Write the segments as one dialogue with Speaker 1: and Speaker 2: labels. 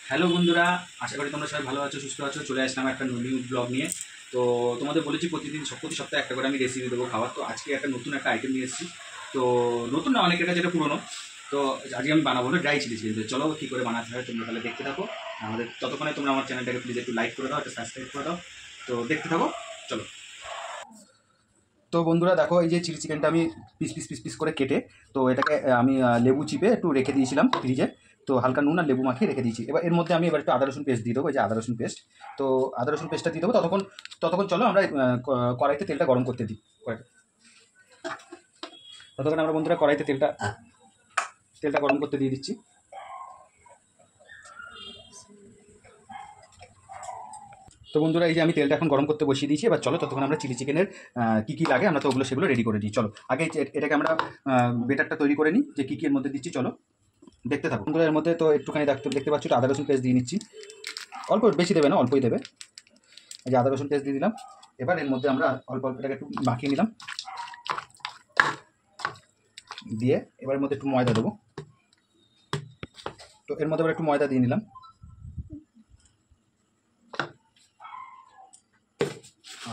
Speaker 1: Hello বন্ধুরা, আশা করি তোমরা সবাই ভালো আছো, সুস্থ আছো। চলে আসলাম একটা নিউ ব্লগ নিয়ে। তো তোমাদের বলেছি প্রতিদিন প্রতি সপ্তাহে একটা করে আমি রেসিপি দেবো খাবার। তো আজকে একটা নতুন একটা আইটেম নিয়ে এসেছি। তো নতুন না, অনেকের কাছে এটা পুরোনো। তো আজকে আমি বানাবো না ড্রাই চিলি চিকেন। চলো কী করে বানাতে হয় তোমরা তাহলে দেখতে থাকো। আমাদের ততক্ষণে তোমরা আমার চ্যানেলটাকে প্লিজ একটু লাইক করে দাও, একটা সাবস্ক্রাইব করে দাও। তো দেখতে থাকো, চলো। তো বন্ধুরা দেখো, এই যে চিলি চিকেনটা আমি পিস পিস পিস পিস করে কেটে, তো এটাকে আমি লেবু চিপে একটু রেখে দিয়েছিলাম ফ্রিজে। তো হালকা নুন আর লেবু মাখিয়ে রেখে দিয়েছি। এবার এর মধ্যে আমি এবার একটু আদা রসুন পেস্ট দিয়ে দেবো। এই যে আদা রসুন পেস্ট, তো আদা রসুন পেস্টটা দিয়ে দেবো। ততক্ষণ ততক্ষণ চলো আমরা কড়াইতে তেলটা গরম করতে দিই। ততক্ষণ আমরা বন্ধুরা কড়াইতে তেলটা গরম করতে দিয়ে দিচ্ছি। তো বন্ধুরা, এই যে আমি তেলটা এখন গরম করতে বসিয়ে দিয়েছি। এবার চলো ততক্ষণ আমরা চিলি চিকেনের কী কী লাগে আমরা তো ওগুলো সেগুলো রেডি করে দিই। চলো আগে এটাকে আমরা বেটারটা তৈরি করে নিই, যে কী কী এর মধ্যে দিচ্ছি। চলো দেখতে থাকো বন্ধুরা। এর মধ্যে তো একটুখানি দেখতে পাচ্ছ, আদা রসুন পেস্ট দিয়ে নিচ্ছি। অল্প, বেশি দেবে না, অল্পই দেবে। এই যে আদা রসুন পেস্ট দিয়ে দিলাম। এবার এর মধ্যে আমরা অল্প এটাকে একটু মাখিয়ে নিলাম। দিয়ে এবার এর মধ্যে একটু ময়দা দেবো। তো এর মধ্যে এবার একটু ময়দা দিয়ে নিলাম।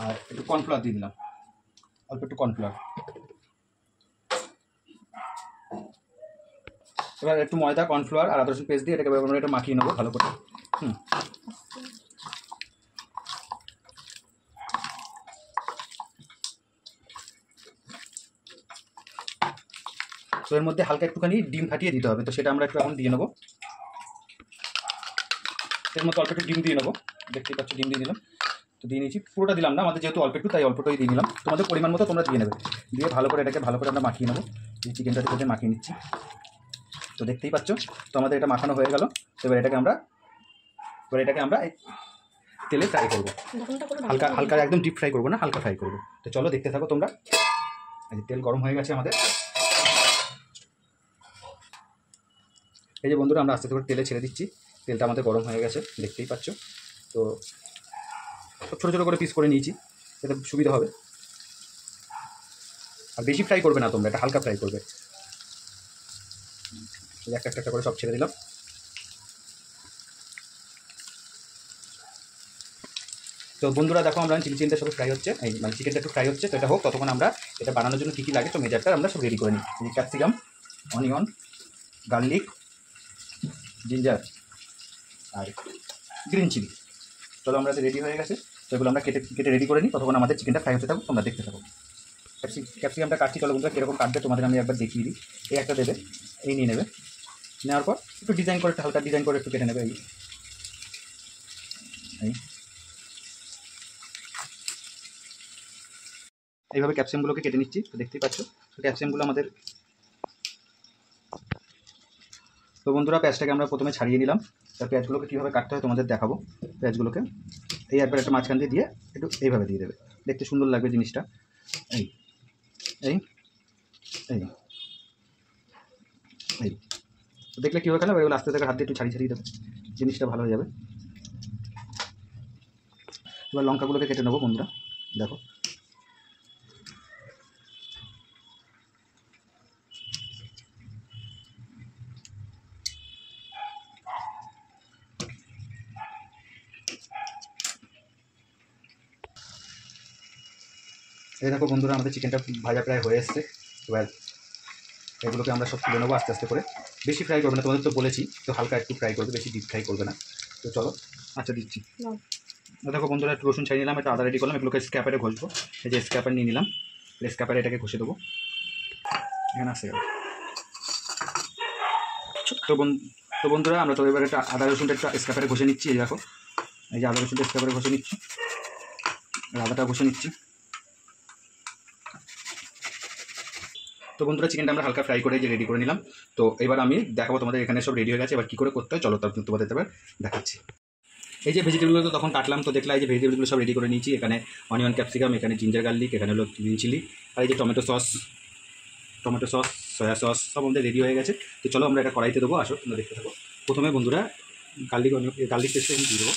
Speaker 1: আর একটু কর্নফ্লাওয়ার দিয়ে দিলাম, অল্প একটু কর্নফ্লাওয়ার। এবার একটু ময়দা, কর্নফ্লাওয়ার আর আদা রসুন পেস্ট দিয়ে এটাকে আমরা এটা মাখিয়ে নেবো ভালো করে। তো এর মধ্যে হালকা একটুখানি ডিম ফাটিয়ে দিতে হবে, তো সেটা আমরা একটু এখন দিয়ে নেবো। এর মধ্যে অল্প একটু ডিম দিয়ে নেবো। দেখতেই পাচ্ছ ডিম দিয়ে দিলাম। তো দিয়ে নিয়েছি, পুরোটা দিলাম না, আমাদের যেহেতু অল্প একটু তাই অল্পটাই দিয়ে নিলাম। তোমাদের পরিমাণ মতো তোমরা দিয়ে নেবে। দিয়ে ভালো করে এটাকে ভালো করে আমরা মাখিয়ে নেবো। এই চিকেনটাতে করে মাখিয়ে নিচ্ছি। তো দেখতেই পাচ্ছ, তো আমাদের এটা মাখানো হয়ে গেল। তো এবার এটাকে আমরা তেলে ফ্রাই করবো। হালকা হালকা, একদম ডিপ ফ্রাই করবো না, হালকা ফ্রাই করবো। তো চলো দেখতে থাকো তোমরা। তেল গরম হয়ে গেছে আমাদের। এই যে বন্ধুরা, আমরা আস্তে আস্তে করে তেলে ছেড়ে দিচ্ছি। তেলটা আমাদের গরম হয়ে গেছে, দেখতেই পাচ্ছ। তো ছোটো ছোটো করে পিস করে নিয়েছি, এটা সুবিধা হবে। আর বেশি ফ্রাই করবে না তোমরা, এটা হালকা ফ্রাই করবে। একটা একটা করে সব ছেড়ে দিলাম। তো বন্ধুরা দেখো, আমরা চিলি চিকেনটা সব ফ্রাই হচ্ছে, এই মানে চিকেনটা একটু ফ্রাই হচ্ছে। তো এটা হোক, ততক্ষণ আমরা এটা বানানোর জন্য কী কী লাগে তো মেজারটা আমরা সব রেডি করে নিই। ক্যাপসিকাম, অনিয়ন, গার্লিক, জিঞ্জার আর গ্রিন চিলি। চলো আমরা রেডি হয়ে গেছে। তো এগুলো আমরা কেটে কেটে রেডি করে নিই। ততক্ষণ আমাদের চিকেনটা ফ্রাই হতে থাকুক, তোমরা দেখতে থাকো। ক্যাপসিকামটা কাটছি। চলো বন্ধুরা, কীরকম কাটবে তোমাদের আমি একবার দেখিয়ে দিই। এই একটা দেবে, এই নিয়ে নেবে। নেওয়ার পর একটু ডিজাইন করে, একটু হালকা ডিজাইন করে একটু কেটে নেবে। এইভাবে ক্যাপসিকামগুলোকে কেটে নিচ্ছি। তো দেখতেই পাচ্ছ, তো ক্যাপসিকামগুলো আমাদের। তো বন্ধুরা, পেঁয়াজটাকে আমরা প্রথমে ছাড়িয়ে নিলাম। তার পেঁয়াজগুলোকে কীভাবে কাটতে হয় তোমাদের দেখাবো। পেঁয়াজগুলোকে এই একবার একটা মাঝখান দিয়ে একটু এইভাবে দিয়ে দেবে, দেখতে সুন্দর লাগবে জিনিসটা। এই এই এই এই তো দেখলে কীভাবে খেলা, এগুলো আস্তে আস্তে হাত দিয়ে একটু ছাড়িয়ে দেবে, জিনিসটা ভালো হয়ে যাবে। এবার লঙ্কাগুলোকে কেটে নেবো বন্ধুরা, দেখো। এই দেখো বন্ধুরা, আমাদের চিকেনটা ভাজা প্রায় হয়ে এসছে। এবার এগুলোকে আমরা সব তুলে নেবো আস্তে আস্তে করে। বেশি ফ্রাই করবে না, তোমাদের তো বলেছি, তো হালকা একটু ফ্রাই করবে, বেশি ডিপ ফ্রাই করবে না। তো চলো, আচ্ছা দিচ্ছি। দেখো বন্ধুরা, একটু রসুন ছাড়িয়ে নিলাম, একটু আদা রেডি করলাম। এগুলোকে স্ক্যাপারে ঘষবো। এই যে স্ক্যাপার নিয়ে নিলাম, স্ক্যাপারে এটাকে ঘষে দেবো। এখানে আসে গেল। তো বন্ধুরা, আমরা তো এবার একটা আদা রসুনটা একটু স্ক্যাপারে ঘষে নিচ্ছি। এই দেখো, এই যে আদা রসুনটা স্ক্যাপারে ঘষে নিচ্ছি, আদাটা ঘষে নিচ্ছি। তো বন্ধুরা, চিকেনটা আমরা হালকা ফ্রাই করে যে রেডি করে নিলাম। তো এবার আমি দেখাবো তোমাদের, এখানে সব রেডি হয়ে গেছে। এবার কী করে করতে হয় চলো তোমাদের এবার দেখাচ্ছি। এই যে ভেজিটেবলগুলো তো তখন কাটলাম, তো দেখলাম এই যে ভেজিটেবলগুলো সব রেডি করে নিয়েছি। এখানে অনিয়ন, ক্যাপসিকাম, এখানে জিঞ্জার গার্লিক, এখানে হলো গ্রিন চিলি, আর এই যে টমেটো সস, সয়া সস সব আমাদের রেডি হয়ে গেছে। তো চলো আমরা এটা কড়াইতে দেবো, আসো তোমরা দেখতে থাকো। প্রথমে বন্ধুরা গার্লিক পেস্টটা দিয়ে দেবো।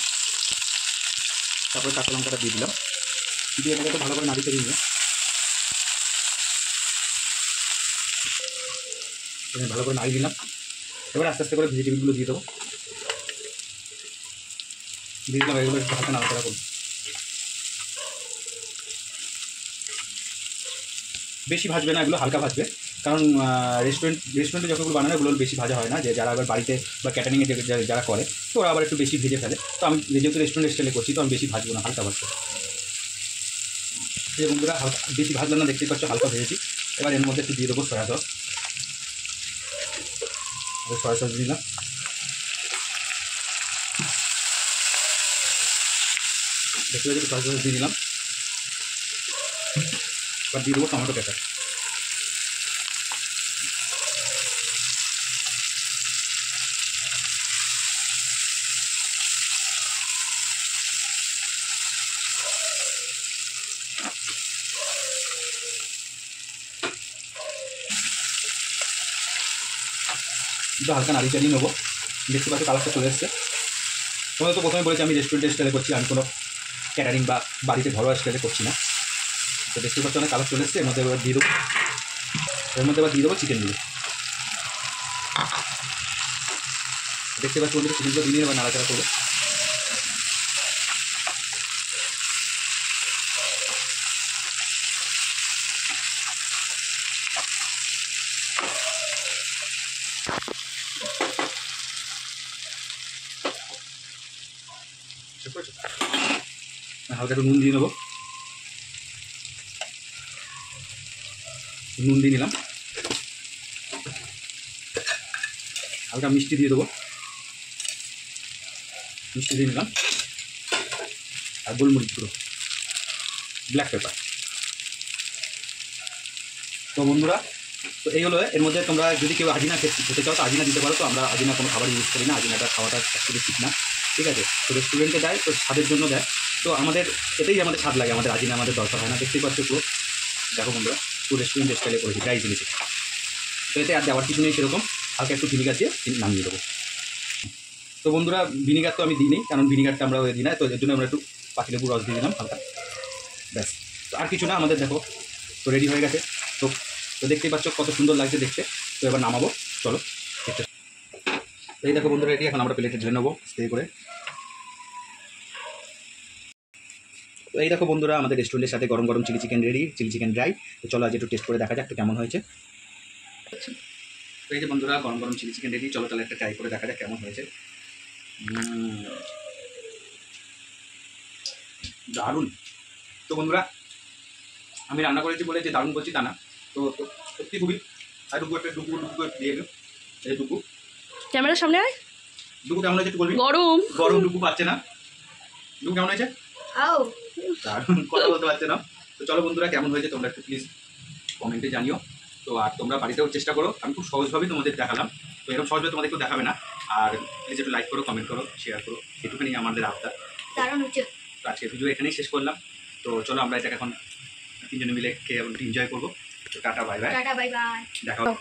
Speaker 1: তারপরে কাঁচা লঙ্কাটা দিয়ে দিলাম। দিয়ে এটাকে ভালো করে নাড়িয়ে নিয়ে ভালো করে নাড়িয়ে দিলাম। এবার আস্তে আস্তে করে ভেজিটেবলগুলো দিয়ে দেবো। দিয়ে দিলাম, এগুলো একটু হাতে নাড়াচাড়া করুন। বেশি ভাজবে না, এগুলো হালকা ভাজবে, কারণ রেস্টুরেন্টে যতগুলো বানানো এগুলো বেশি ভাজা হয় না, যে যারা আবার বাড়িতে বা ক্যাটারিংয়ে যারা করে তো ওরা আবার একটু বেশি ভেজে ফেলে। তো আমি যেহেতু রেস্টুরেন্ট স্টাইলে করছি তো আমি বেশি ভাজবো না, হালকা ভাজবো। এই বন্ধুরা হালকা বেশি ভাজলাম না, দেখতে পাচ্ছ হালকা ভেজেছি। এবার এর মধ্যে একটু দিয়ে দেবো সয়া সস। সয়া সস দিলাম, দেখতে পাচ্ছি সয়া সস দিয়ে দিলাম। এবার দিয়ে দেবো টমেটো কেচাপ। একটু হালকা নাড়ি চালিয়ে নেবো। দেখতে পাচ্ছ কালারটা চলে এসছে। তোমাদের তো প্রথমে বলেছি আমি রেস্টুরেন্ট স্টাইলে করছি, আমি কোনো ক্যাটারিং বা বাড়িতে ঘরোয়া স্টাইলে করছি না। তো দেখতে পাচ্ছ অনেক কালার চলে এসছে। এর মধ্যে এবার দিয়ে দেবো, চিকেন দিয়ে। দেখতে পাচ্ছি বন্ধুরা চিকেনগুলো দিয়ে এবার নাড়াচাড়া করবো। হালকা একটু নুন দিয়ে নেবো, নুন দিয়ে নিলাম। হালকা মিষ্টি দিয়ে দেবো, মিষ্টি দিয়ে নিলাম। আর গোলমরিচ গুঁড়ো, ব্ল্যাক পেপার। তো বন্ধুরা তো এই হলো, এর মধ্যে তোমরা যদি কেউ আজিনা খেতে চাও তো আজিনা দিতে পারো। তো আমরা আজিনা কোনো খাবার ইউজ করি না, আজিনাটা খাওয়াটা অ্যাকচুয়ালি ঠিক না, ঠিক আছে। তো রেস্টুরেন্টে দেয় তো স্বাদের জন্য দেয়, তো আমাদের এতেই আমাদের স্বাদ লাগে, আমাদের আজিনা আমাদের দরকার হয় না। দেখতেই পাচ্ছ পুরো, দেখো বন্ধুরা পুরো রেস্টুরেন্ট স্টাইলে করেছি ড্রাই চিলি চিকেন। তো এতে আর দেওয়ার কিছু নেই সেরকম, হালকা একটু ভিনিগার দিয়ে নামিয়ে দেবো। তো বন্ধুরা ভিনিগার তো আমি দিই নি, কারণ ভিনিগারটা আমরা দিই না, তো এর জন্য আমরা একটু পাতিলেবুর রস দিয়ে দিলাম হালকা, ব্যাস। তো আর কিছু না, আমাদের দেখো তো রেডি হয়ে গেছে। তো তো দেখতেই পাচ্ছ কত সুন্দর লাগছে দেখতে। তো এবার নামাবো, চলো দেখতে। তো এই দেখো বন্ধুরা রেডি, এখন আমরা প্লেটে ঢেলে নেবো স্প্রে করে। তো এই দেখো বন্ধুরা আমাদের রেস্টুরেন্টের সাথে গরম গরম chilli chicken ready, chilli chicken dry. তো চলো আজ একটু টেস্ট করে দেখা যাক একটু কেমন হয়েছে। তো এই যে বন্ধুরা গরম গরম চিলি চিকেন রেডি, চলো তাহলে একটা ট্রাই করে দেখা যাক কেমন হয়েছে। দারুণ। তো বন্ধুরা আমি রান্না করেছি বলে যে দারুণ বলছি তা না, তো সত্যি খুবই। আর ডুবু একটা ডুবু দিয়ে গেল, এই ডুবু
Speaker 2: ক্যামেরার সামনে আয়।
Speaker 1: ডুবু কেমন হয়েছে একটু বলবি?
Speaker 2: গরম
Speaker 1: গরম ডুবু পাচ্ছে না। ডুবু কেমন হয়েছে? দারুণ, কথা বলতে পারছে না। তো চলো বন্ধুরা কেমন হয়েছে তোমরা একটু প্লিজ কমেন্টে জানিও। তো আর তোমরা বাড়িতেও চেষ্টা করো, আমি খুব সহজভাবেই তোমাদের দেখালাম। তো এরকম সহজভাবে তোমাদের কেউ দেখাবে না। আর প্লিজ একটু লাইক করো, কমেন্ট করো, শেয়ার করো, এটুকুনি আমাদের আবদার। তো আজকে ভিডিও এখানেই শেষ করলাম। তো চলো আমরা এটাকে এখন তিনজনে মিলে খেয়ে এনজয় করবো। তো টাটা বাই বাই, দেখা হবে।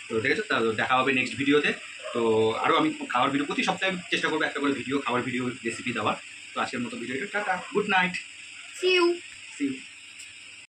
Speaker 1: তো দেখেছো, দেখা হবে নেক্সট ভিডিওতে। তো আরও আমি খাওয়ার ভিডিও প্রতি সপ্তাহে চেষ্টা করবো একটা করে ভিডিও, খাওয়ার ভিডিও, রেসিপি দেওয়ার। তো আজকের মতো ভিডিওটা tata, good night,
Speaker 2: see you.